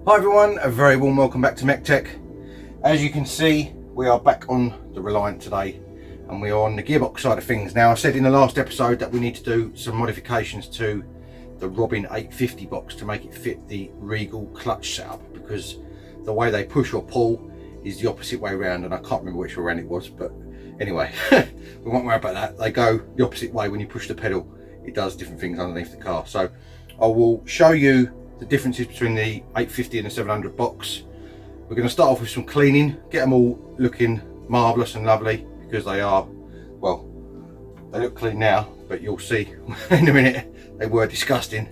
Hi everyone, a very warm welcome back to MEC-TEC. As you can see, we are back on the Reliant today and we are on the gearbox side of things. Now I said in the last episode that we need to do some modifications to the Robin 850 box to make it fit the Regal clutch setup, because the way they push or pull is the opposite way around, and I can't remember which way around it was, but anyway, we won't worry about that. They go the opposite way when you push the pedal. It does different things underneath the car. So I will show you the differences between the 850 and the 700 box. We're going to start off with some cleaning, get them all looking marvellous and lovely, because they are, well, they look clean now, but you'll see in a minute they were disgusting,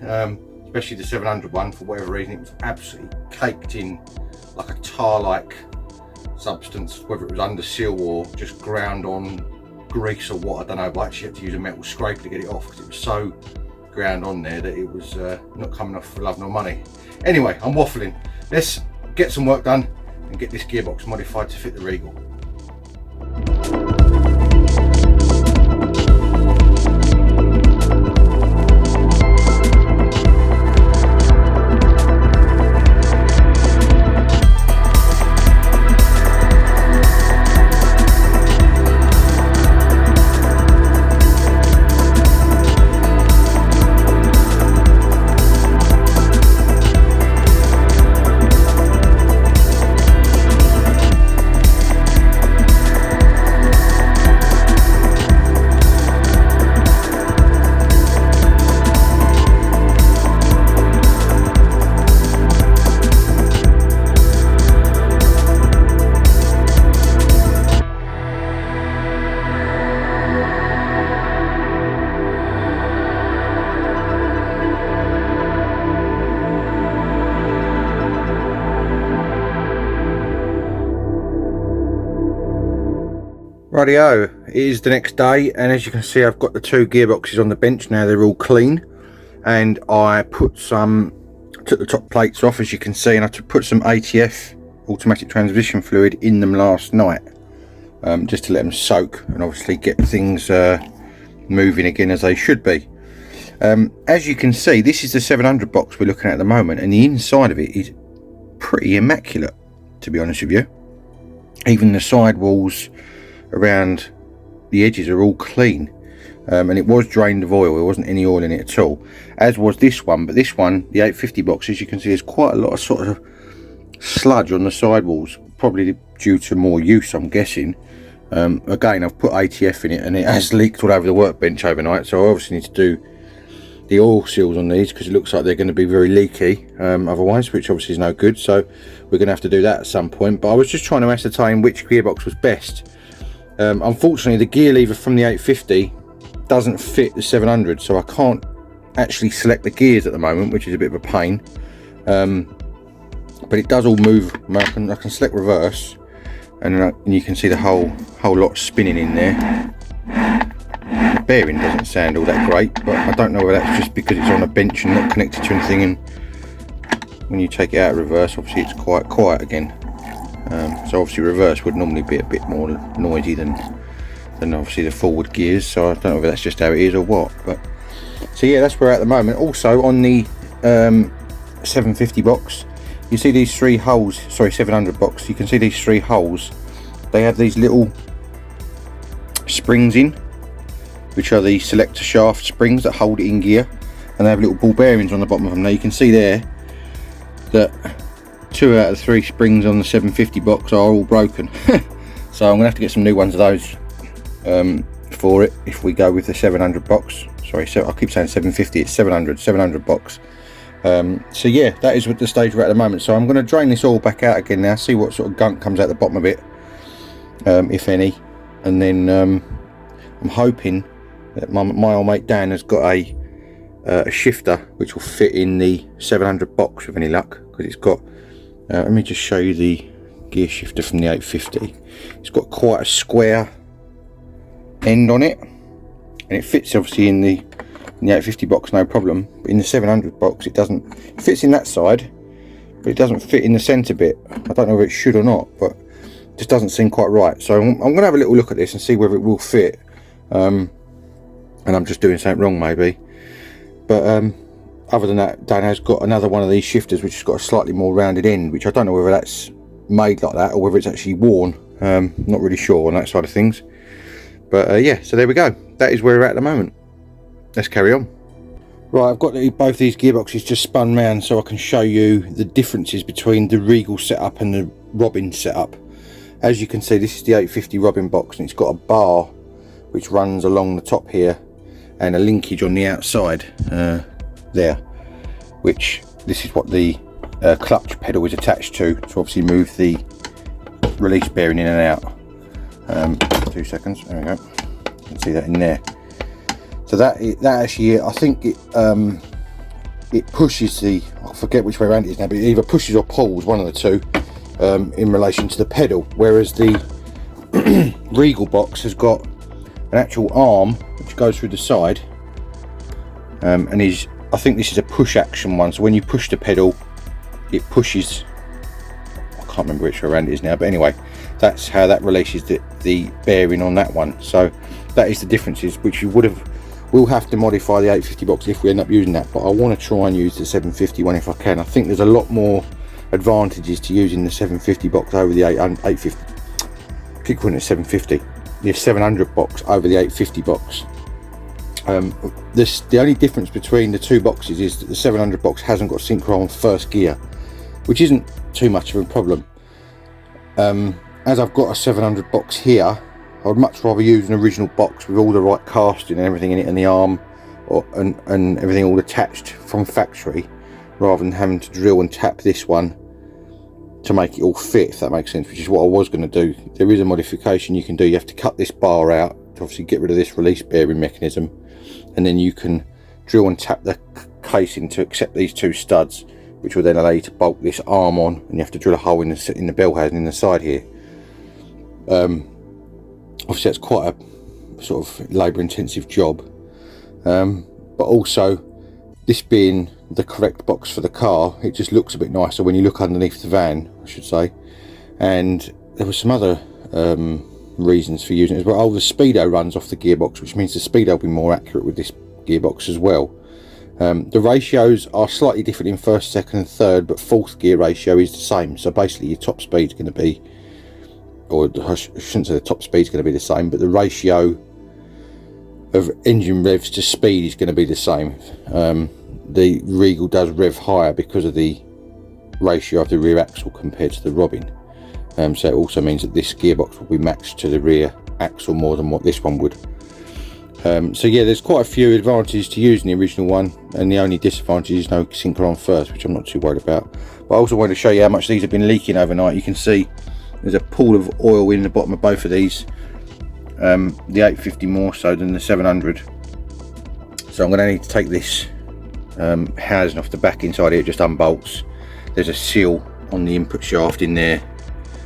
especially the 700 one. For whatever reason, it was absolutely caked in like a tar-like substance, whether it was under seal or just ground on grease or what, I don't know, but I actually had to use a metal scraper to get it off because it was so ground on there that it was not coming off for love nor money. Anyway, I'm waffling. Let's get some work done and get this gearbox modified to fit the Regal. Rightio, it is the next day, and as you can see, I've got the two gearboxes on the bench now. They're all clean, and I took the top plates off, as you can see, and I put some ATF, automatic transmission fluid, in them last night, just to let them soak and obviously get things moving again as they should be. As you can see, this is the 700 box we're looking at the moment, and the inside of it is pretty immaculate, to be honest with you. Even the side walls around the edges are all clean, and it was drained of oil. There wasn't any oil in it at all, as was this one. But this one, the 850 box, as you can see, there's quite a lot of sort of sludge on the sidewalls, probably due to more use, I'm guessing. Again, I've put ATF in it and it has leaked all over the workbench overnight, so I obviously need to do the oil seals on these, because it looks like they're going to be very leaky otherwise, which obviously is no good. So we're going to have to do that at some point. But I was just trying to ascertain which gearbox was best. Unfortunately, the gear lever from the 850 doesn't fit the 700, so I can't actually select the gears at the moment, which is a bit of a pain. But it does all move. I can select reverse, and you can see the whole lot spinning in there. The bearing doesn't sound all that great, but I don't know whether that's just because it's on a bench and not connected to anything, and when you take it out of reverse, obviously it's quite quiet again. So obviously reverse would normally be a bit more noisy than obviously the forward gears, so I don't know if that's just how it is or what. But so yeah, that's where we're at the moment. Also on the 750 box, you see these three holes, sorry, 700 box, you can see these three holes. They have these little springs in, which are the selector shaft springs that hold it in gear, and they have little ball bearings on the bottom of them. Now you can see there that 2 out of 3 springs on the 750 box are all broken. So I'm gonna have to get some new ones of those for it if we go with the 700 box. Sorry, so I keep saying 750, it's 700 box. So yeah, that is what the stage we're at the moment. So I'm going to drain this all back out again now, see what sort of gunk comes out the bottom of it, if any, and then I'm hoping that my old mate Dan has got a shifter which will fit in the 700 box with any luck, because it's got let me just show you the gear shifter from the 850. It's got quite a square end on it, and it fits obviously in the 850 box no problem, but in the 700 box it doesn't. It fits in that side, but it doesn't fit in the centre bit. I don't know whether it should or not, but it just doesn't seem quite right. So I'm going to have a little look at this and see whether it will fit, and I'm just doing something wrong maybe. But other than that, Dan has got another one of these shifters which has got a slightly more rounded end, which I don't know whether that's made like that or whether it's actually worn. Not really sure on that side of things, but yeah, so there we go. That is where we're at the moment. Let's carry on. Right, I've got both these gearboxes just spun round so I can show you the differences between the Regal setup and the Robin setup. As you can see, this is the 850 Robin box, and it's got a bar which runs along the top here and a linkage on the outside there, which this is what the clutch pedal is attached to obviously move the release bearing in and out. 2 seconds, there we go, you can see that in there. So that actually, I think it pushes the, I forget which way around it is now, but it either pushes or pulls, one of the two, in relation to the pedal, whereas the Regal box has got an actual arm which goes through the side, and I think this is a push action one, so when you push the pedal it pushes, I can't remember which way around it is now, but anyway, that's how that releases the bearing on that one. So that is the differences, which you will have to modify the 850 box if we end up using that, but I want to try and use the 750 one if I can. I think there's a lot more advantages to using the 750 box over the 850. I keep calling it 750. The 700 box over the 850 box. The only difference between the two boxes is that the 700 box hasn't got synchro on first gear, which isn't too much of a problem. As I've got a 700 box here, I would much rather use an original box with all the right casting and everything in it, and the arm and everything all attached from factory, rather than having to drill and tap this one to make it all fit, if that makes sense, which is what I was going to do. There is a modification you can do. You have to cut this bar out to obviously get rid of this release bearing mechanism, and then you can drill and tap the casing to accept these two studs, which will then allow you to bolt this arm on, and you have to drill a hole in the bell housing in the side here. Obviously that's quite a sort of labour intensive job, but also this being the correct box for the car, it just looks a bit nicer when you look underneath the van, I should say. And there were some other reasons for using it as well. Oh, the speedo runs off the gearbox, which means the speedo will be more accurate with this gearbox as well. The ratios are slightly different in first, second and third, but fourth gear ratio is the same. So basically your top speed is going to be, or I shouldn't say the top speed is going to be the same, but the ratio of engine revs to speed is going to be the same. The Regal does rev higher because of the ratio of the rear axle compared to the Robin. So it also means that this gearbox will be matched to the rear axle more than what this one would. So yeah, there's quite a few advantages to using the original one, and the only disadvantage is no synchro on first, which I'm not too worried about. But I also wanted to show you how much these have been leaking overnight. You can see there's a pool of oil in the bottom of both of these, the 850 more so than the 700. So I'm going to need to take this housing off the back inside here. It just unbolts. There's a seal on the input shaft in there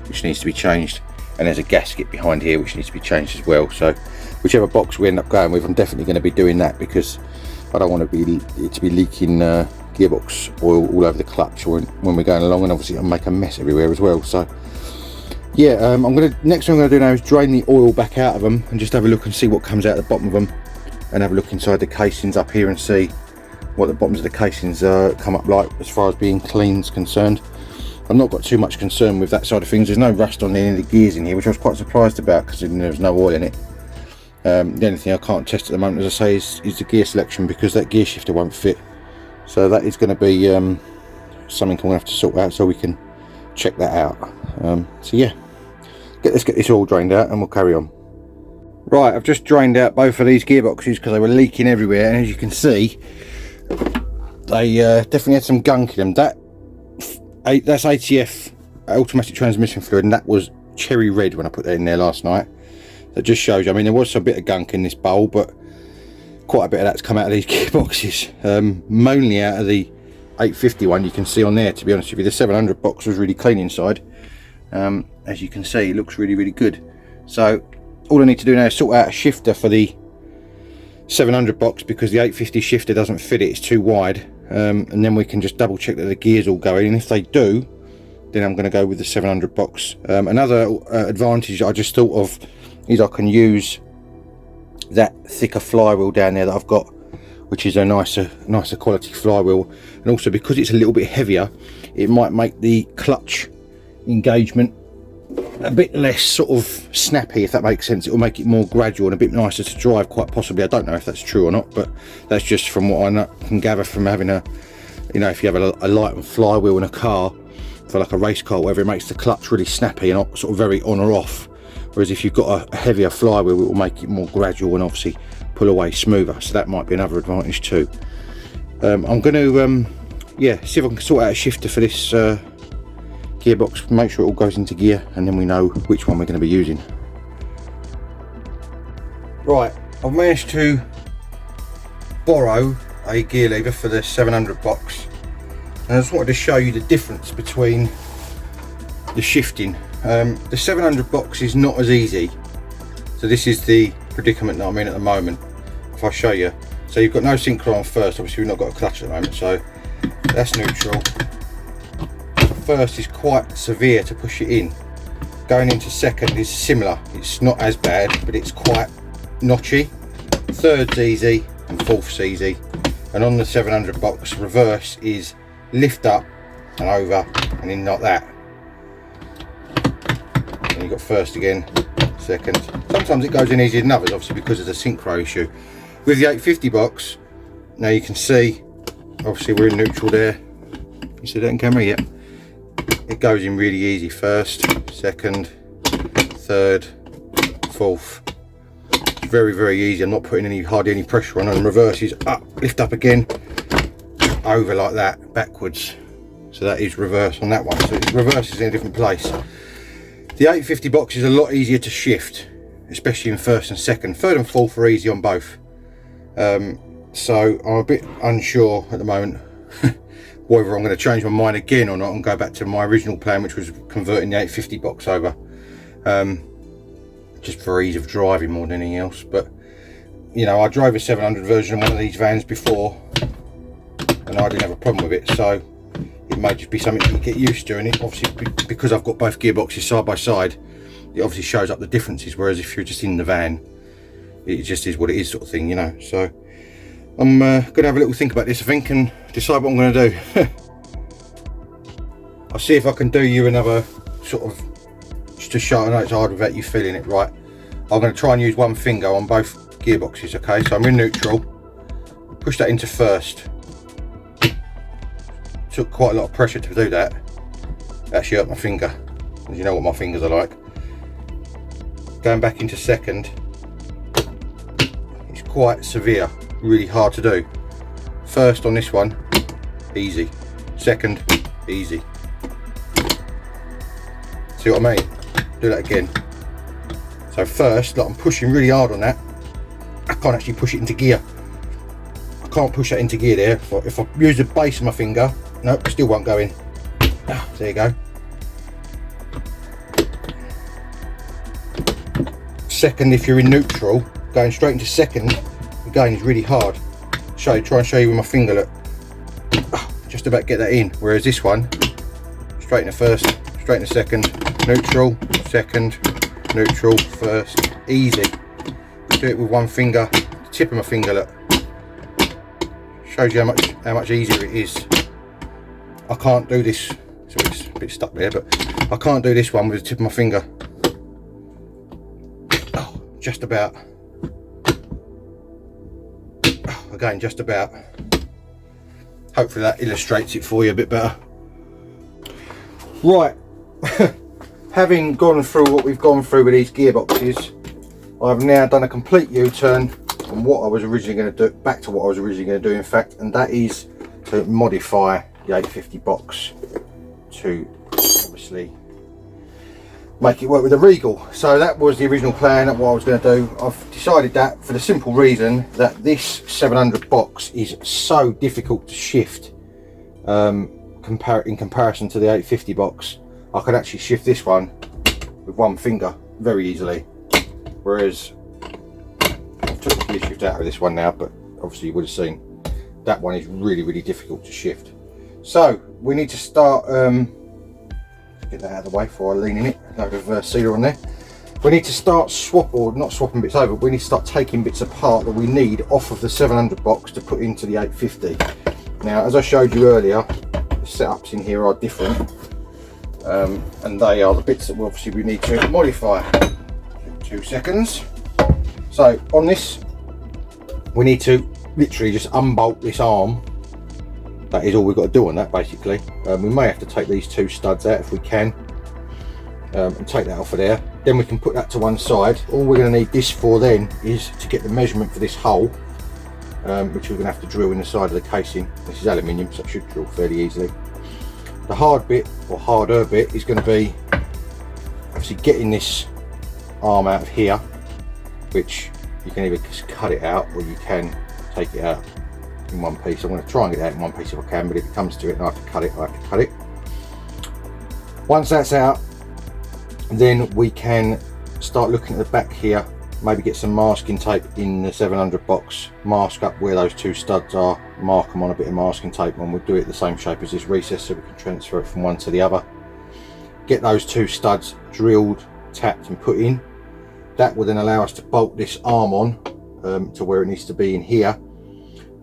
which needs to be changed, and there's a gasket behind here which needs to be changed as well. So whichever box we end up going with, I'm definitely going to be doing that, because I don't want it to be leaking gearbox oil all over the clutch when we're going along, and obviously it'll make a mess everywhere as well. So yeah, next thing I'm going to do now is drain the oil back out of them and just have a look and see what comes out the bottom of them, and have a look inside the casings up here and see what the bottoms of the casings come up like as far as being clean is concerned. I've not got too much concern with that side of things. There's no rust on any of the gears in here, which I was quite surprised about, because there was no oil in it. The only thing I can't test at the moment, as I say, is the gear selection, because that gear shifter won't fit. So that is going to be something I'm going to have to sort out, so we can check that out. So yeah, let's get this all drained out and we'll carry on. Right, I've just drained out both of these gearboxes because they were leaking everywhere, and as you can see, they definitely had some gunk in them. That's ATF, automatic transmission fluid, and that was cherry red when I put that in there last night. That just shows you, I mean, there was a bit of gunk in this bowl, but quite a bit of that's come out of these gearboxes, mainly out of the 850 one. You can see on there, to be honest with you, the 700 box was really clean inside. As you can see, it looks really good. So all I need to do now is sort out a shifter for the 700 box, because the 850 shifter doesn't fit it, it's too wide. And then we can just double check that the gears all go in, and if they do, then I'm going to go with the 700 box. Another advantage I just thought of is I can use that thicker flywheel down there that I've got which is a nicer quality flywheel. And also because it's a little bit heavier, it might make the clutch engagement a bit less sort of snappy, if that makes sense. It will make it more gradual and a bit nicer to drive, quite possibly. I don't know if that's true or not, but that's just from what I can gather from having a, you know, if you have a light flywheel in a car for like a race car, whatever, it makes the clutch really snappy and sort of very on or off. Whereas if you've got a heavier flywheel, it will make it more gradual and obviously pull away smoother. So that might be another advantage too. I'm going to yeah, see if I can sort out a shifter for this gearbox, make sure it all goes into gear, and then we know which one we're going to be using. Right, I've managed to borrow a gear lever for the 700 box, and I just wanted to show you the difference between the shifting. The 700 box is not as easy, so this is the predicament that I'm in at the moment. If I show you, so you've got no synchro on first, obviously we've not got a clutch at the moment, so that's neutral. First is quite severe to push it in. Going into second is similar, it's not as bad, but it's quite notchy. Third's easy and fourth's easy. And on the 700 box, reverse is lift up and over and in like that. And you've got first again, second. Sometimes it goes in easier than others, obviously because of the synchro issue. With the 850 box, now you can see, obviously we're in neutral there. You see that in camera? Yep. It goes in really easy. First, second, third, fourth. It's very, very easy. I'm not putting hardly any pressure on. And reverse is up, lift up again, over like that, backwards. So that is reverse on that one. So reverse is in a different place. The 850 box is a lot easier to shift, especially in first and second. Third and fourth are easy on both. So I'm a bit unsure at the moment whether I'm going to change my mind again or not and go back to my original plan, which was converting the 850 box over, just for ease of driving more than anything else. But you know, I drove a 700 version of one of these vans before and I didn't have a problem with it, so it may just be something you get used to. And it obviously, because I've got both gearboxes side by side, it obviously shows up the differences, whereas if you're just in the van, it just is what it is, sort of thing, you know. So I'm going to have a little think about this, I think, and decide what I'm going to do. I'll see if I can do you another sort of, just to show. I know it's hard without you feeling it, right? I'm going to try and use one finger on both gearboxes, okay? So I'm in neutral, push that into first. Took quite a lot of pressure to do that. Actually hurt my finger, as you know what my fingers are like. Going back into second, it's quite severe, really hard to do. First on this one, easy. Second, easy. See what I mean? Do that again. So first, like, I'm pushing really hard on that. I can't actually push it into gear. I can't push that into gear there. If I use the base of my finger, nope, still won't go in. There you go. Second, if you're in neutral, going straight into second, again, is really hard. Try and show you with my finger, look. Just about get that in. Whereas this one, straight into first, straight into second, neutral, second, neutral, first, easy. Do it with one finger, tip of my finger, look. Shows you how much easier it is. I can't do this, so it's a bit stuck there, but I can't do this one with the tip of my finger. Oh, just about. Oh, again, just about. Hopefully that illustrates it for you a bit better. Right, having gone through what we've gone through with these gearboxes, I've now done a complete U-turn from what I was originally going to do, back to what I was originally going to do, in fact, and that is to modify the 850 box to obviously make it work with the Regal. So that was the original plan, that's what I was going to do. I've decided that for the simple reason that this 700 box is so difficult to shift in comparison to the 850 box. I could actually shift this one with one finger very easily, whereas I've took the gear shift out of this one now, but obviously you would have seen that one is really difficult to shift. So we need to start, get that out of the way before I lean in it, a load of sealer on there. we need to start not swapping bits over, we need to start taking bits apart that we need off of the 700 box to put into the 850. Now, as I showed you earlier, the setups in here are different, and they are the bits that obviously we need to modify. 2 seconds. So on this, we need to literally just unbolt this arm. That is all we've got to do on that, basically. We may have to take these 2 studs out if we can, and take that off of there. Then we can put that to one side. All we're going to need this for then is to get the measurement for this hole, which we're going to have to drill in the side of the casing. This is aluminium, so it should drill fairly easily. The hard bit, or harder bit, is going to be obviously getting this arm out of here, which you can either just cut it out or you can take it out in one piece. I'm going to try and get it out in one piece if I can, but if it comes to it and I have to cut it, I have to cut it. Once that's out, then we can start looking at the back here, maybe get some masking tape in the 700 box, mask up where those 2 studs are, mark them on a bit of masking tape, and we'll do it the same shape as this recess so we can transfer it from one to the other. Get those 2 studs drilled, tapped and put in. That will then allow us to bolt this arm on to where it needs to be in here,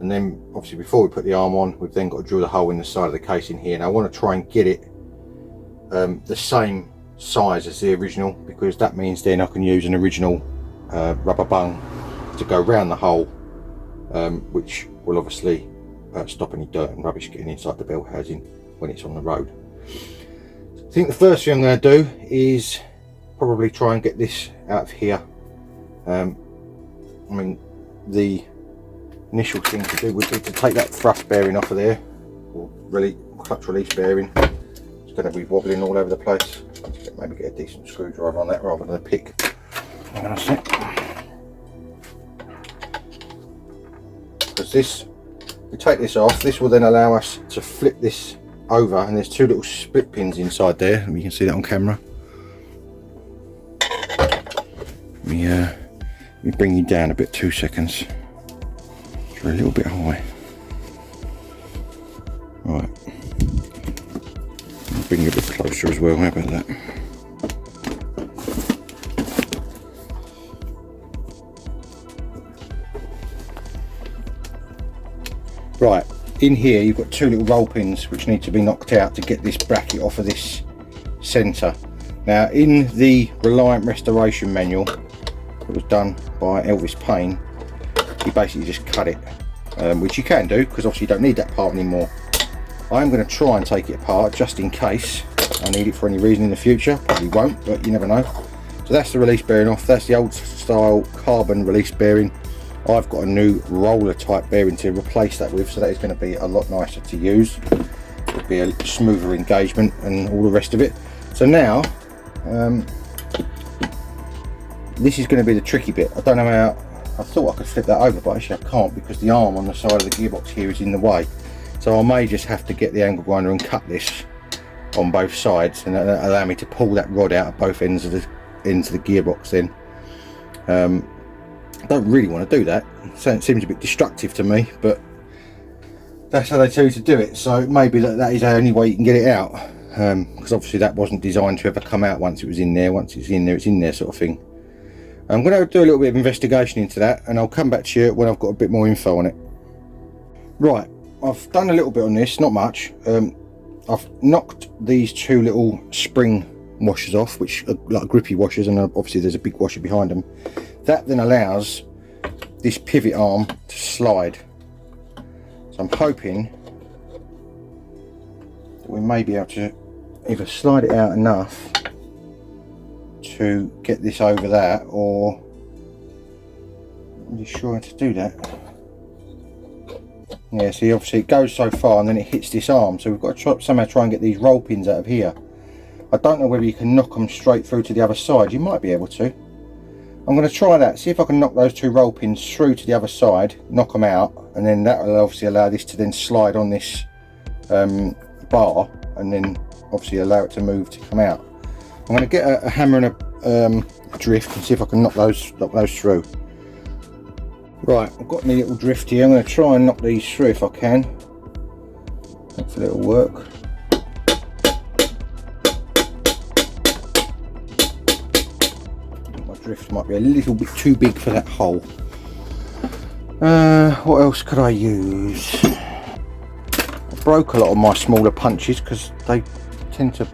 and then obviously before we put the arm on, we've then got to drill the hole in the side of the casing here. Now I want to try and get it the same size as the original, because that means then I can use an original rubber bung to go round the hole, which will obviously stop any dirt and rubbish getting inside the bell housing when it's on the road. I think the first thing I'm going to do is probably try and get this out of here. I mean, the initial thing to do would be to take that thrust bearing off of there, or really clutch release bearing. It's going to be wobbling all over the place. Maybe get a decent screwdriver on that rather than a pick. Hang on a sec. Because this, we take this off, this will then allow us to flip this over, and there's 2 little split pins inside there. You can see that on camera. Let me bring you down a bit, 2 seconds. You're a little bit high. Right. Bring you a bit closer as well, how about that? Right, in here you've got 2 little roll pins which need to be knocked out to get this bracket off of this centre. Now in the Reliant restoration manual that was done by Elvis Payne, he basically just cut it, which you can do because obviously you don't need that part anymore. I'm going to try and take it apart just in case I need it for any reason in the future. Probably won't, but you never know. So that's the release bearing off. That's the old style carbon release bearing. I've got a new roller type bearing to replace that with, so that is going to be a lot nicer to use. It'll be a smoother engagement and all the rest of it. So now this is going to be the tricky bit. I don't know how. I thought I could flip that over, but actually I can't because the arm on the side of the gearbox here is in the way. So I may just have to get the angle grinder and cut this on both sides, and that'll allow me to pull that rod out at both ends of the gearbox then. I don't really want to do that, so it seems a bit destructive to me, but that's how they tell you to do it. So maybe that is the only way you can get it out, because obviously that wasn't designed to ever come out once it was in there. Once it's in there, it's in there, sort of thing. I'm going to do a little bit of investigation into that, and I'll come back to you when I've got a bit more info on it. Right, I've done a little bit on this, not much. I've knocked these 2 little spring washers off, which are like grippy washers, and obviously there's a big washer behind them. That then allows this pivot arm to slide. So I'm hoping that we may be able to either slide it out enough to get this over that, or I'm not really sure how to do that. Yeah, see, obviously it goes so far and then it hits this arm, so we've got to somehow try and get these roll pins out of here. I don't know whether you can knock them straight through to the other side. You might be able to. I'm going to try that, see if I can knock those 2 roll pins through to the other side, knock them out, and then that will obviously allow this to then slide on this bar, and then obviously allow it to move to come out. I'm going to get a hammer and a drift and see if I can knock those through. Right, I've got my little drift here. I'm going to try and knock these through if I can. Hopefully it'll work. drift might be a little bit too big for that hole. What else could I use? I broke a lot of my smaller punches because they tend to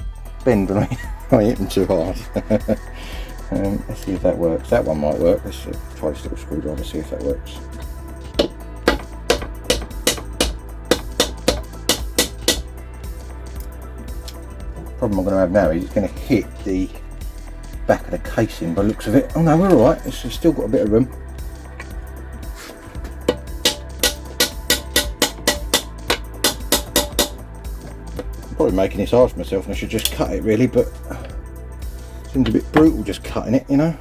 bend when I hit them too hard. Let's see if that works. That one might work. Let's try this little screwdriver, see if that works. The problem I'm going to have now is it's going to hit the back of the casing by the looks of it. Oh no, we're alright, it's still got a bit of room. I'm probably making this hard for myself and I should just cut it really, but it seems a bit brutal just cutting it, you know.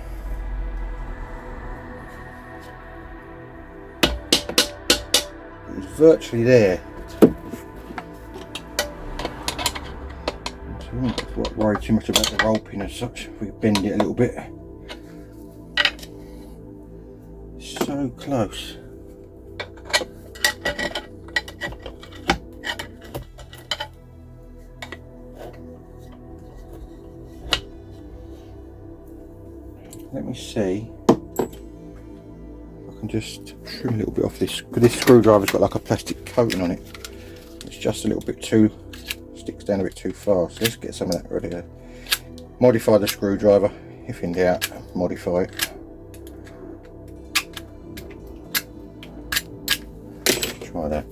It's virtually there. I won't worry too much about the roll pin as such. If we bend it a little bit. So close. Let me see. I can just trim a little bit off this, because this screwdriver's got like a plastic coating on it. It's just a little bit too, sticks down a bit too far. So let's get some of that ready to modify the screwdriver. If in doubt, modify it. Try that.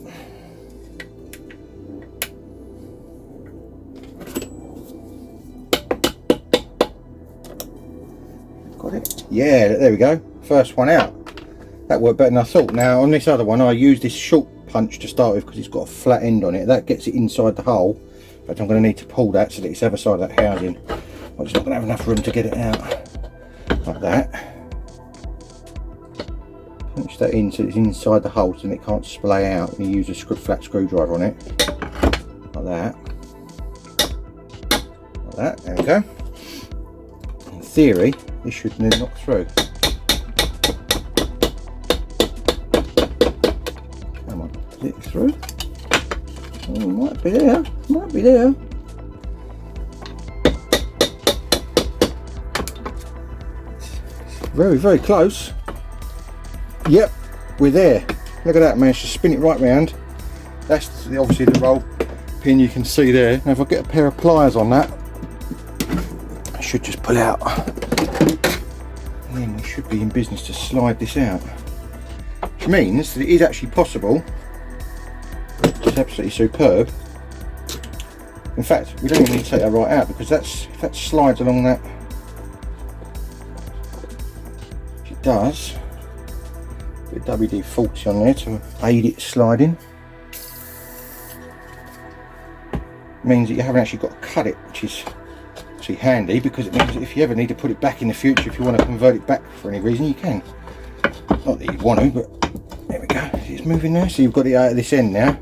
Got it. Yeah, there we go. First one out. That worked better than I thought. Now on this other one I used this short punch to start with because it's got a flat end on it. That gets it inside the hole. But I'm going to need to pull that so that it's the other side of that housing. I'm just not going to have enough room to get it out. Like that. Punch that in so it's inside the hole so it can't splay out when you use a flat screwdriver on it. Like that. Like that. There we go. In theory, this should then knock through. Come on, is it through? Oh, might be there. Might be there. Very, very close. Yep, we're there. Look at that, managed to spin it right round. That's obviously the roll pin you can see there. Now if I get a pair of pliers on that, I should just pull out. And then we should be in business to slide this out. Which means that it is actually possible. It's absolutely superb. In fact, we don't even need to take that right out because if that slides along that, which it does. Bit of WD-40 on there to aid it sliding. Means that you haven't actually got to cut it, which is actually handy because it means that if you ever need to put it back in the future, if you want to convert it back for any reason, you can. Not that you'd want to, but there we go. It's moving now, so you've got it out of this end now.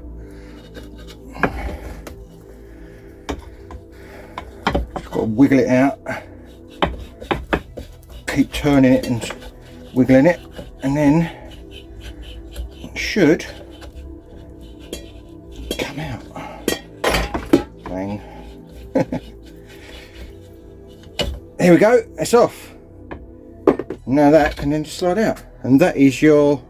Just got to wiggle it out. Keep turning it and wiggling it, and then should come out. Bang. There we go, it's off. Now that can then just slide out. And that is your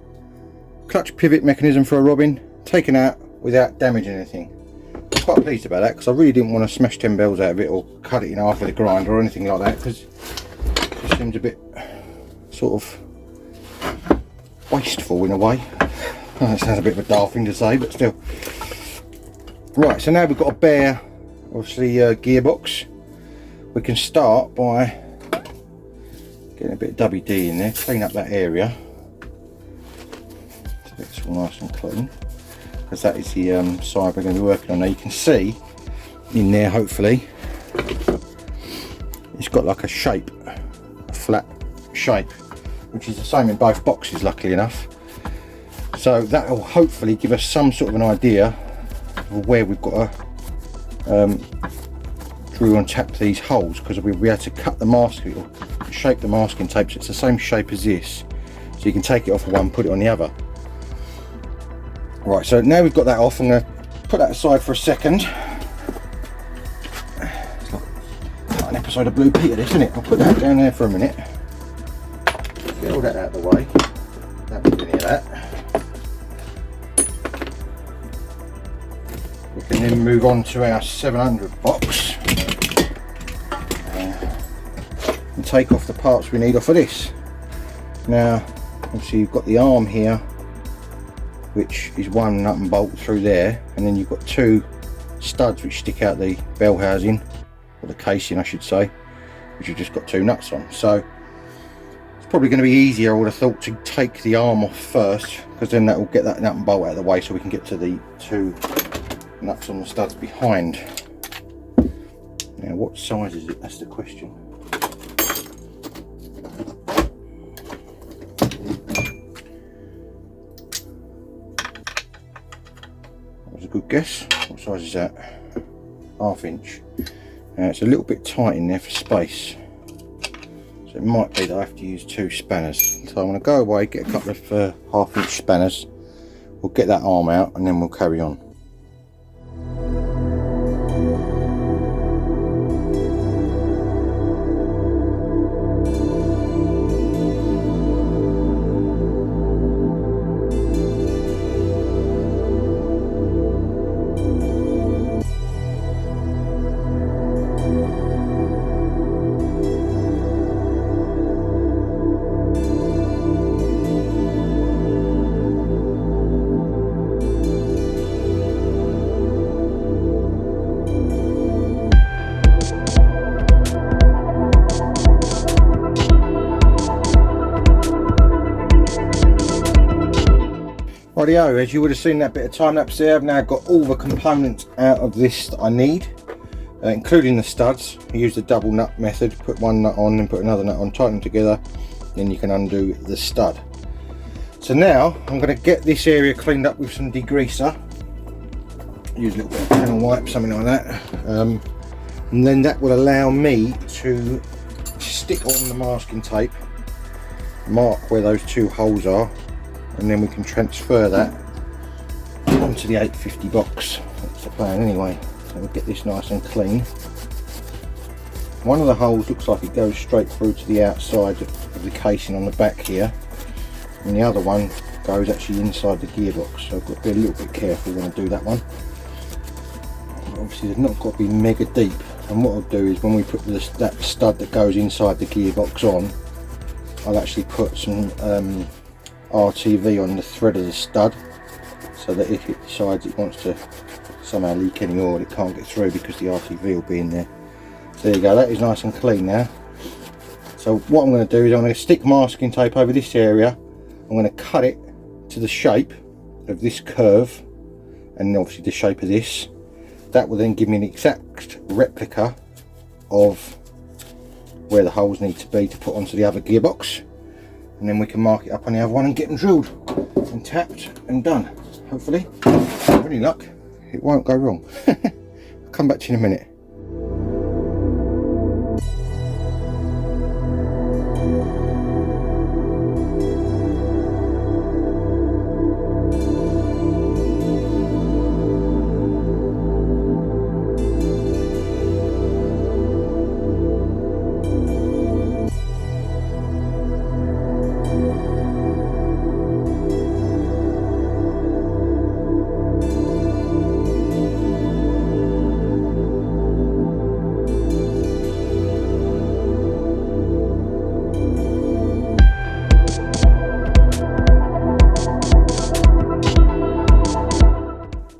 clutch pivot mechanism for a Robin, taken out without damaging anything. I'm quite pleased about that because I really didn't want to smash 10 bells out of it or cut it in half with a grinder or anything like that because it seems a bit sort of wasteful in a way. Oh, that sounds a bit of a daft thing to say, but still. Right, so now we've got a bare, obviously, gearbox. We can start by getting a bit of WD in there, clean up that area. So it's all nice and clean, because that is the side we're going to be working on. Now you can see in there, hopefully, it's got like a shape, a flat shape, which is the same in both boxes, luckily enough. So that will hopefully give us some sort of an idea of where we've got to drill and tap these holes, because we'll be able to cut the masking or shape the masking tape so it's the same shape as this, so you can take it off of one, put it on the other. Right, so now we've got that off, I'm going to put that aside for a second. It's like an episode of Blue Peter, this, isn't it? I'll put that down there for a minute. get all that out of the way. Don't need any of that. We can then move on to our 700 box and take off the parts we need off of this. Now, obviously you've got the arm here, which is one nut and bolt through there, and then you've got two studs which stick out the bell housing, or the casing I should say, which you've just got two nuts on. So it's probably going to be easier, I would have thought, to take the arm off first, because then that will get that nut and bolt out of the way so we can get to the two nuts on the studs behind. Now what size is it? That's the question. That was a good guess. What size is that? 1/2 inch. Now it's a little bit tight in there for space, so it might be that I have to use 2 spanners. So I'm going to go away, get a couple of 1/2 inch spanners, we'll get that arm out and then we'll carry on. Rightio, as you would have seen that bit of time lapse there, I've now got all the components out of this that I need, including the studs. I used the double nut method, put one nut on and put another nut on, tighten them together, then you can undo the stud. So now I'm going to get this area cleaned up with some degreaser. Use a little bit of panel wipe, something like that, and then that will allow me to stick on the masking tape, mark where those two holes are, and then we can transfer that onto the 850 box. That's the plan anyway. So we'll get this nice and clean. One of the holes looks like it goes straight through to the outside of the casing on the back here, and the other one goes actually inside the gearbox, so I've got to be a little bit careful when I do that one. Obviously they've not got to be mega deep, and what I'll do is when we put that stud that goes inside the gearbox on, I'll actually put some RTV on the thread of the stud, so that if it decides it wants to somehow leak any oil, it can't get through because the RTV will be in there. So there you go, that is nice and clean now. So what I'm going to do is I'm going to stick masking tape over this area. I'm going to cut it to the shape of this curve, and obviously the shape of this. That will then give me an exact replica of where the holes need to be to put onto the other gearbox, and then we can mark it up on the other one and get them drilled and tapped and done. Hopefully, with any luck, it won't go wrong. I'll come back to you in a minute.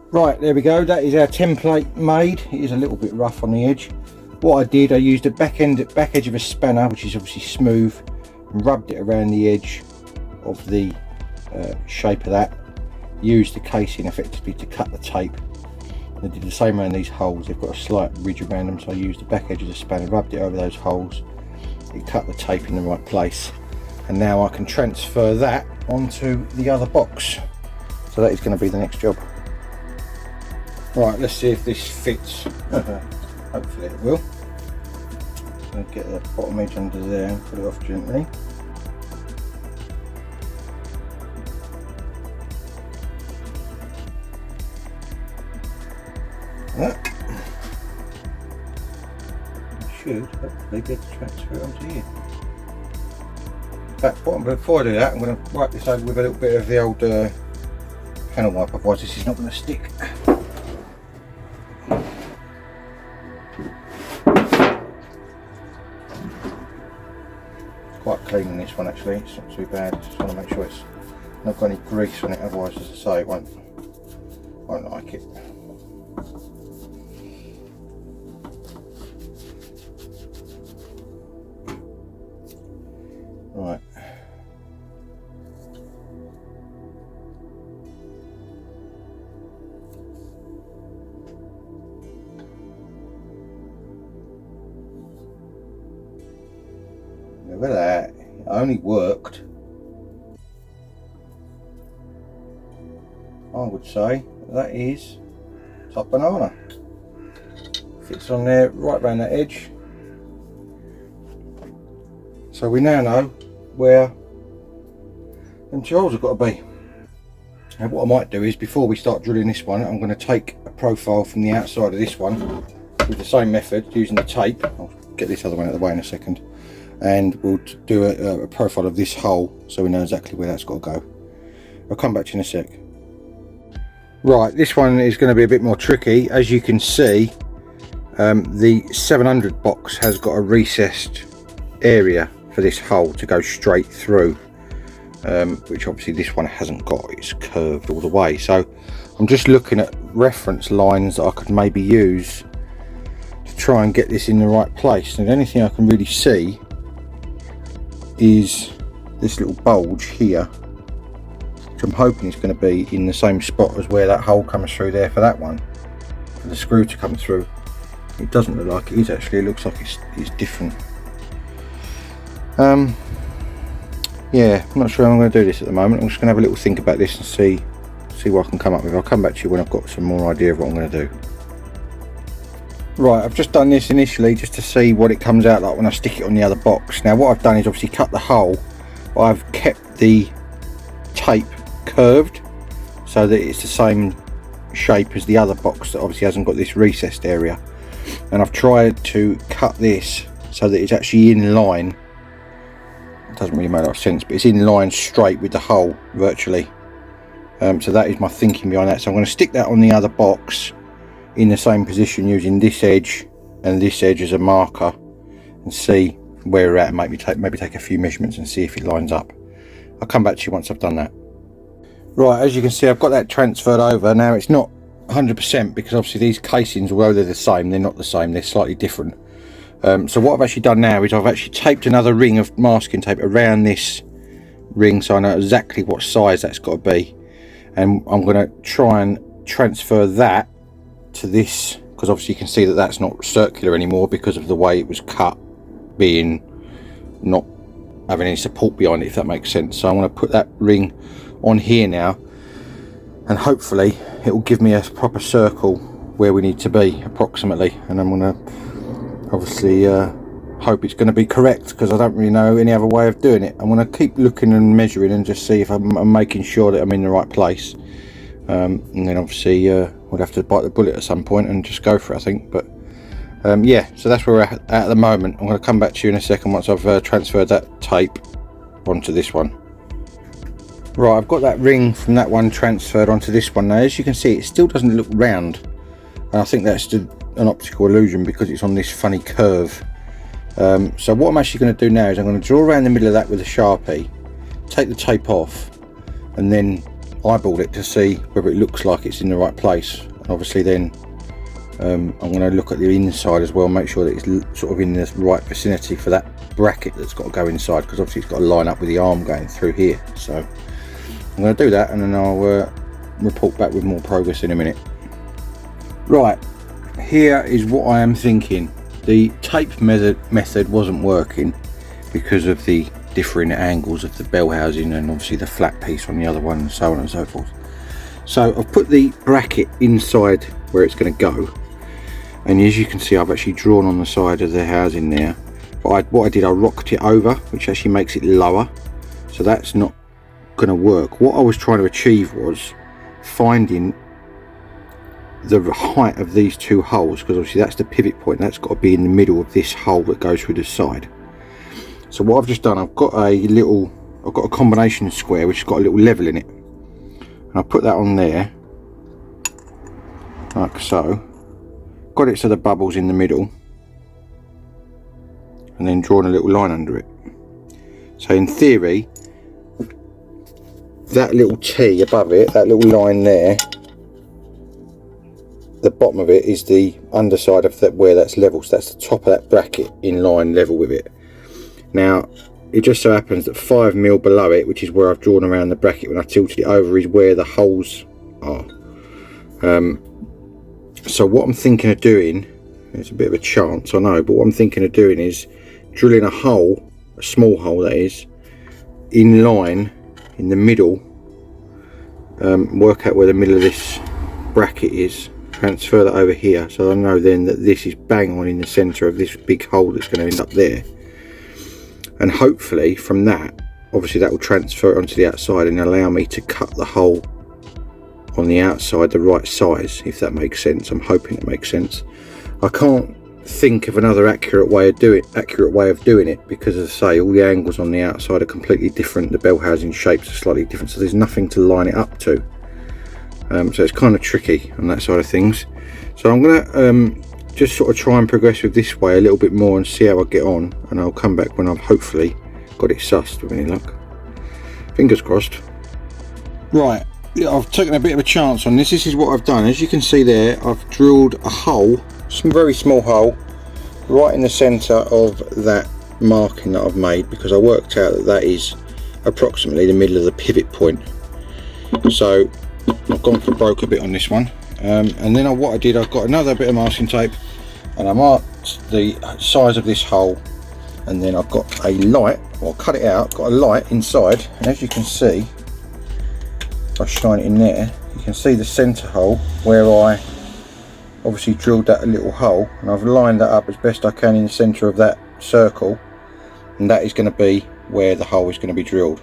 Right, there we go, that is our template made. It is a little bit rough on the edge. What I did, I used the back edge of a spanner, which is obviously smooth, and rubbed it around the edge of the shape of that. Used the casing effectively to cut the tape. I did the same around these holes. They've got a slight ridge around them, so I used the back edge of the spanner, rubbed it over those holes. It cut the tape in the right place, and now I can transfer that onto the other box. So that is going to be the next job. Right, let's see if this fits. Hopefully it will. I'll get that bottom edge under there and put it off gently. I should hopefully be able to transfer it onto here. fact, before I do that, I'm going to wipe this over with a little bit of the old panel wipe, otherwise this is not going to stick. It's quite clean in this one actually, it's not too bad. Just want to make sure it's not got any grease on it, otherwise, as I say, it won't like it. Right. Look at that, it only worked, I would say, that is top banana. Fits on there right around that edge. So we now know where them jaws have got to be. Now what I might do is, before we start drilling this one, I'm going to take a profile from the outside of this one with the same method, using the tape. I'll get this other one out of the way in a second, and we'll do a profile of this hole so we know exactly where that's got to go. I'll come back to you in a sec. Right, this one is going to be a bit more tricky. As you can see, the 700 box has got a recessed area for this hole to go straight through, which obviously this one hasn't got. It's curved all the way. So I'm just looking at reference lines that I could maybe use to try and get this in the right place. And the only thing I can really see is this little bulge here, which I'm hoping is going to be in the same spot as where that hole comes through there for that one, for the screw to come through. It doesn't look like it is actually, it looks like it's different. Yeah, I'm not sure how I'm going to do this at the moment. I'm just going to have a little think about this and see what I can come up with. I'll come back to you when I've got some more idea of what I'm going to do. Right, I've just done this initially just to see what it comes out like when I stick it on the other box. Now what I've done is obviously cut the hole, but I've kept the tape curved so that it's the same shape as the other box that obviously hasn't got this recessed area. And I've tried to cut this so that it's actually in line. It doesn't really make a lot of sense, but it's in line straight with the hole virtually. So that is my thinking behind that. So I'm going to stick that on the other box in the same position, using this edge and this edge as a marker, and see where we're at, and maybe take a few measurements and see if it lines up. I'll come back to you once I've done that. Right, as you can see, I've got that transferred over. Now it's not 100% because obviously these casings, although they're the same, they're not the same, they're slightly different. So what I've actually done now is I've actually taped another ring of masking tape around this ring so I know exactly what size that's got to be, and I'm going to try and transfer that to this, because obviously you can see that that's not circular anymore because of the way it was cut, being not having any support behind it, if that makes sense. So I'm going to put that ring on here now, and hopefully it will give me a proper circle where we need to be approximately, and I'm going to obviously hope it's going to be correct, because I don't really know any other way of doing it. I'm going to keep looking and measuring and just see if I'm making sure that I'm in the right place, and then obviously we'll have to bite the bullet at some point and just go for it, I think. But yeah, so that's where we're at the moment. I'm going to come back to you in a second once I've transferred that tape onto this one. Right, I've got that ring from that one transferred onto this one. Now as you can see, it still doesn't look round, and I think that's an optical illusion because it's on this funny curve. So what I'm actually going to do now is I'm going to draw around the middle of that with a Sharpie, take the tape off, and then eyeball it to see whether it looks like it's in the right place. And obviously then I'm going to look at the inside as well, make sure that it's sort of in the right vicinity for that bracket that's got to go inside, because obviously it's got to line up with the arm going through here. So I'm going to do that, and then I'll report back with more progress in a minute. Right, here is what I am thinking. The tape method wasn't working because of the differing angles of the bell housing and obviously the flat piece on the other one, and so on and so forth. So I've put the bracket inside where it's going to go, and as you can see I've actually drawn on the side of the housing there. But what I did, I rocked it over, which actually makes it lower, so that's not going to work. What I was trying to achieve was finding the height of these two holes, because obviously that's the pivot point, that's got to be in the middle of this hole that goes through the side. So what I've just done, I've got a little I've got a combination square which has got a little level in it, and I put that on there like so, got it so the bubble's in the middle, and then drawn a little line under it. So in theory, that little T above it, that little line there, the bottom of it is the underside of that, where that's level, so that's the top of that bracket in line level with it. Now it just so happens that 5mm below it, which is where I've drawn around the bracket when I tilted it over, is where the holes are. So what I'm thinking of doing, it's a bit of a chance I know, but what I'm thinking of doing is drilling a hole, a small hole that is, in line in the middle, work out where the middle of this bracket is, transfer that over here, so I know then that this is bang on in the centre of this big hole that's going to end up there. And hopefully from that, obviously that will transfer onto the outside and allow me to cut the hole on the outside the right size, if that makes sense. I'm hoping it makes sense. I can't think of another accurate way of doing it, because as I say, all the angles on the outside are completely different, the bell housing shapes are slightly different, so there's nothing to line it up to. So it's kind of tricky on that side of things. So I'm gonna just sort of try and progress with this way a little bit more and see how I get on, and I'll come back when I've hopefully got it sussed with any luck. Fingers crossed. Right, yeah, I've taken a bit of a chance on this. This is what I've done. As you can see there, I've drilled a hole, some very small hole, right in the centre of that marking that I've made, because I worked out that that is approximately the middle of the pivot point. So I've gone for broke a bit on this one, and then what I did, I've got another bit of masking tape and I marked the size of this hole, and then I've got a light, or cut it out, got a light inside, and as you can see, if I shine it in there, you can see the centre hole where I obviously drilled that little hole, and I've lined that up as best I can in the centre of that circle, and that is going to be where the hole is going to be drilled.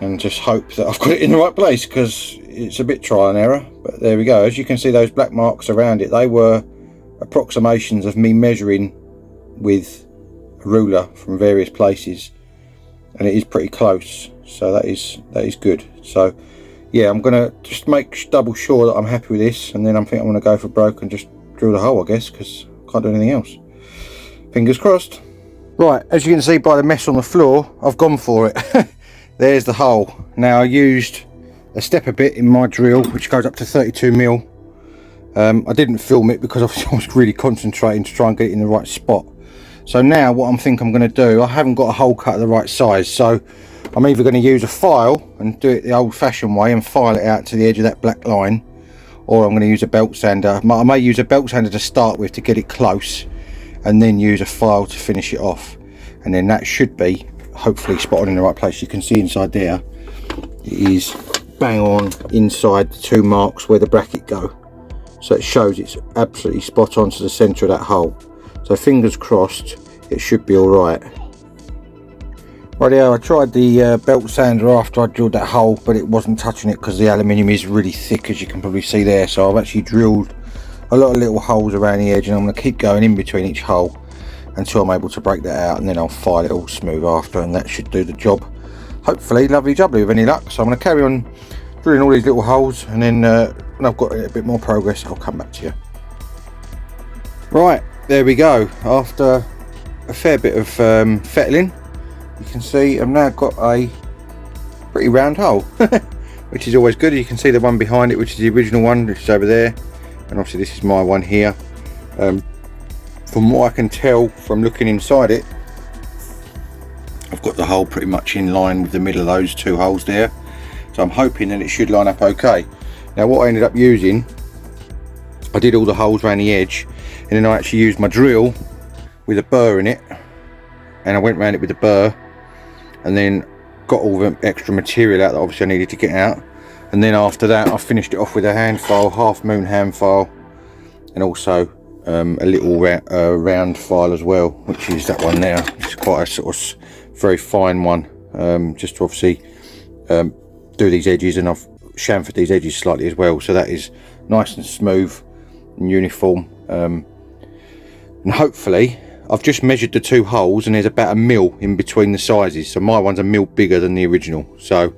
And just hope that I've got it in the right place, because it's a bit trial and error, but there we go. As you can see, those black marks around it, they were approximations of me measuring with a ruler from various places, and it is pretty close, so that is good. So yeah, I'm gonna just make double sure that I'm happy with this, and then I'm thinking I'm gonna go for broke and just drill the hole, I guess, because I can't do anything else. Fingers crossed. Right, as you can see by the mess on the floor, I've gone for it. There's the hole. Now I used a stepper bit in my drill, which goes up to 32mm. I didn't film it because I was really concentrating to try and get it in the right spot. So now what I'm going to do, I haven't got a hole cut the right size, so I'm either going to use a file and do it the old fashioned way and file it out to the edge of that black line, or I'm going to use a belt sander. I may use a belt sander to start with to get it close, and then use a file to finish it off, and then that should be hopefully spot on in the right place. You can see inside there, it is bang on inside the two marks where the bracket go, so it shows it's absolutely spot on to the centre of that hole. So fingers crossed, it should be all right. Rightio, I tried the belt sander after I drilled that hole, but it wasn't touching it because the aluminium is really thick, as you can probably see there. So I've actually drilled a lot of little holes around the edge, and I'm going to keep going in between each hole until I'm able to break that out, and then I'll file it all smooth after, and that should do the job. Hopefully, lovely jubbly with any luck. So I'm going to carry on drilling all these little holes, and then when I've got a bit more progress, I'll come back to you. Right, there we go. After a fair bit of fettling, you can see I've now got a pretty round hole, which is always good. You can see the one behind it, which is the original one, which is over there, and obviously this is my one here. From what I can tell from looking inside it, I've got the hole pretty much in line with the middle of those two holes there, so I'm hoping that it should line up okay. Now what I ended up using, I did all the holes around the edge, and then I actually used my drill with a burr in it, and I went around it with a burr, and then got all the extra material out that obviously I needed to get out, and then after that I finished it off with a hand file, half moon hand file, and also a little round file as well, which is that one there. It's quite a sort of very fine one, just to obviously do these edges, and I've chamfered these edges slightly as well, so that is nice and smooth and uniform, and hopefully I've just measured the 2 holes and there's about 1 mil in between the sizes, so my one's 1 mil bigger than the original, so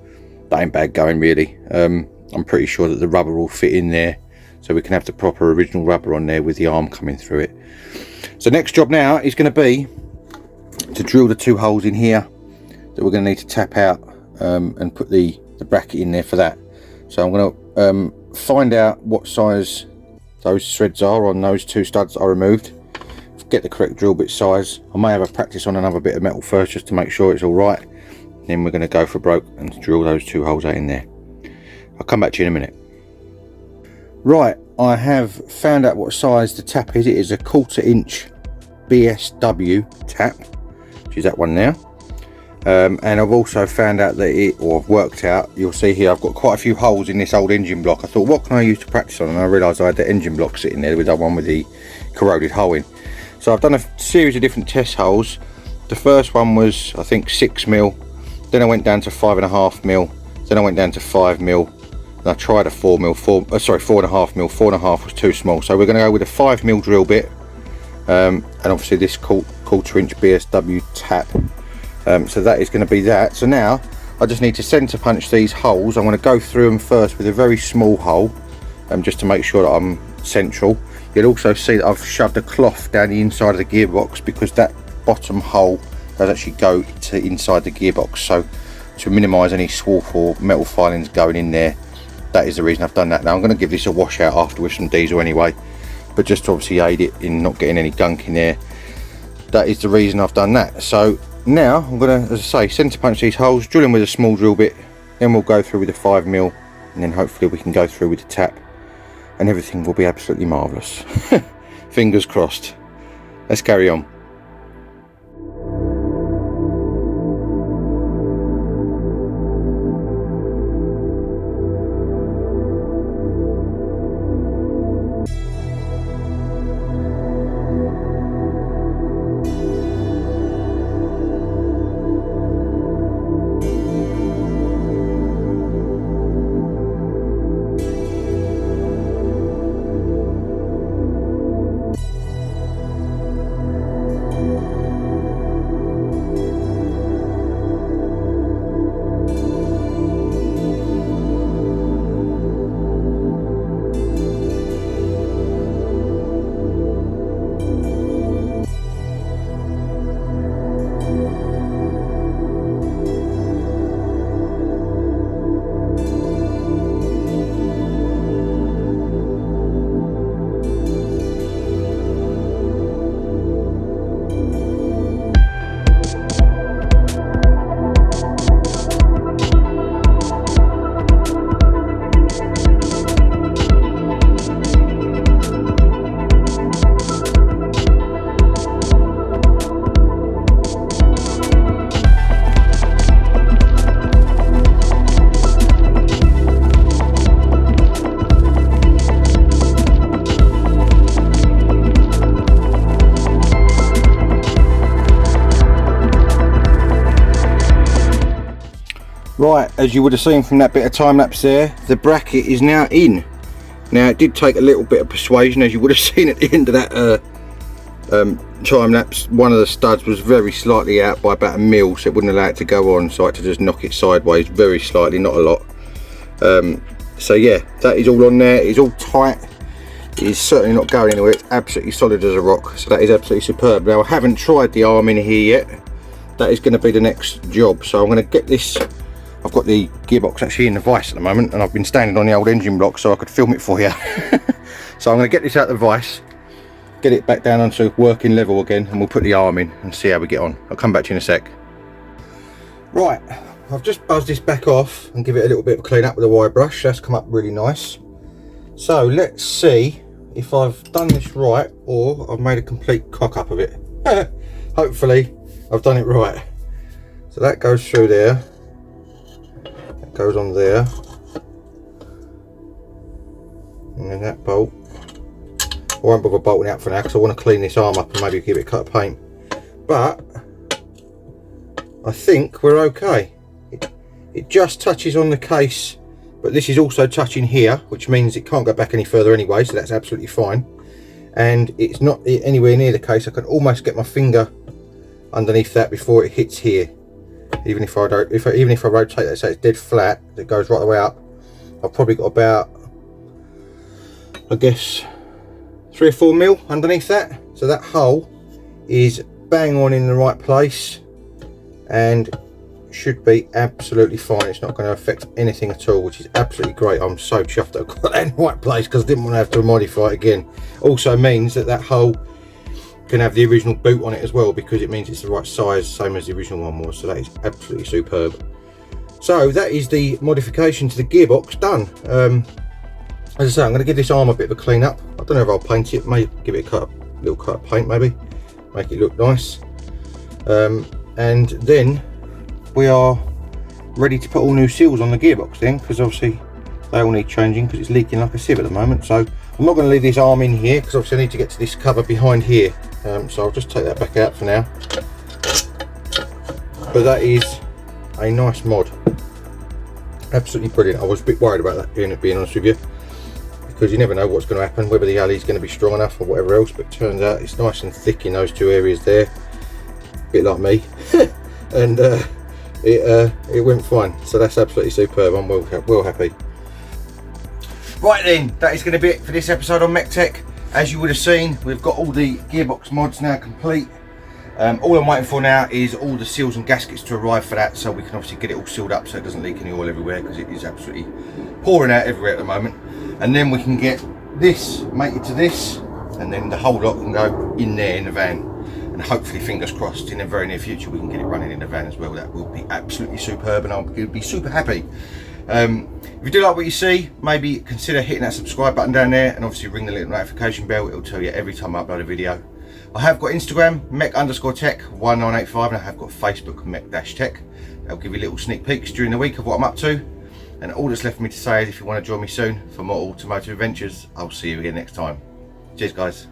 that ain't bad going really. I'm pretty sure that the rubber will fit in there, so we can have the proper original rubber on there with the arm coming through it. So next job now is going to be to drill the 2 holes in here that we're going to need to tap out, and put the bracket in there for that. So I'm going to find out what size those threads are on those 2 studs I removed, get the correct drill bit size. I may have a practice on another bit of metal first just to make sure it's all right, then we're going to go for broke and drill those 2 holes out in there. I'll come back to you in a minute. Right, I have found out what size the tap is. It is a 1/4 inch BSW tap, which is that one there. And I've also found out that I've worked out, you'll see here, I've got quite a few holes in this old engine block. I thought, what can I use to practice on? And I realised I had the engine block sitting there with that one with the corroded hole in. So I've done a series of different test holes. The first one was, I think, 6 mil. Then I went down to 5.5 mil. Then I went down to 5 mil. And I tried a 4 mil, 4.5 mil. 4.5 was too small. So we're going to go with a 5 mil drill bit. And obviously this 1/4 inch BSW tap. So that is going to be that. So now I just need to centre punch these holes. I'm going to go through them first with a very small hole, just to make sure that I'm central. You'll also see that I've shoved a cloth down the inside of the gearbox, because that bottom hole does actually go to inside the gearbox, so to minimise any swarf or metal filings going in there. That is the reason I've done that. Now I'm going to give this a wash out after with some diesel anyway, but just to obviously aid it in not getting any gunk in there. That is the reason I've done that. So now I'm going to, as I say, centre punch these holes, drill them with a small drill bit, then we'll go through with the 5 mil, and then hopefully we can go through with the tap and everything will be absolutely marvellous. Fingers crossed. Let's carry on. Right, as you would have seen from that bit of time lapse there, the bracket is now in. Now it did take a little bit of persuasion, as you would have seen at the end of that time lapse. One of the studs was very slightly out by about 1 mil, so it wouldn't allow it to go on, so I had to just knock it sideways very slightly, not a lot. So yeah, that is all on there. It's all tight. It is certainly not going anywhere. It's absolutely solid as a rock, so that is absolutely superb. Now I haven't tried the arm in here yet. That is going to be the next job, so I'm going to get this. I've got the gearbox actually in the vise at the moment, and I've been standing on the old engine block so I could film it for you. So I'm going to get this out of the vise, get it back down onto working level again, and we'll put the arm in and see how we get on. I'll come back to you in a sec. Right, I've just buzzed this back off and give it a little bit of a clean up with a wire brush. That's come up really nice. So let's see if I've done this right or I've made a complete cock up of it. Hopefully I've done it right. So that goes through there. Goes on there, and then that bolt. I won't bother bolting out for now because I want to clean this arm up and maybe give it a coat of paint, but I think we're okay. It just touches on the case, but this is also touching here, which means it can't go back any further anyway, so that's absolutely fine. and it's not anywhere near the case. I can almost get my finger underneath that before it hits here. Even if I rotate that so it's dead flat, it goes right the way up. I've probably got about, I guess, 3 or 4 mil underneath that. So that hole is bang on in the right place and should be absolutely fine. It's not going to affect anything at all, which is absolutely great. I'm so chuffed that I've got that in the right place because I didn't want to have to modify it again. Also means that that hole can have the original boot on it as well, because it means it's the right size, same as the original one was. So that is absolutely superb. So that is the modification to the gearbox done. As I say, I'm going to give this arm a bit of a clean up. I don't know if I'll paint it, maybe give it a little cut of paint, maybe make it look nice, and then we are ready to put all new seals on the gearbox then, because obviously they all need changing because it's leaking like a sieve at the moment. So I'm not going to leave this arm in here because obviously I need to get to this cover behind here, so I'll just take that back out for now. But that is a nice mod, absolutely brilliant. I was a bit worried about that, being honest with you, because you never know what's going to happen, whether the alley's going to be strong enough or whatever else, but it turns out it's nice and thick in those 2 areas there, a bit like me. And it went fine, so that's absolutely superb. I'm well happy. Right then, that is going to be it for this episode on MEC-TEC. As you would have seen, we've got all the gearbox mods now complete. All I'm waiting for now is all the seals and gaskets to arrive for that, so we can obviously get it all sealed up so it doesn't leak any oil everywhere, because it is absolutely pouring out everywhere at the moment. And then we can get this mated to this, and then the whole lot can go in there in the van. And hopefully, fingers crossed, in the very near future we can get it running in the van as well. That will be absolutely superb, and I'll be super happy. If you do like what you see, maybe consider hitting that subscribe button down there, and obviously ring the little notification bell. It'll tell you every time I upload a video. I have got Instagram, MEC_TEC1985, and I have got Facebook, MEC-TEC. I'll give you little sneak peeks during the week of what I'm up to. And all that's left for me to say is, if you want to join me soon for more automotive adventures, I'll see you again next time. Cheers guys.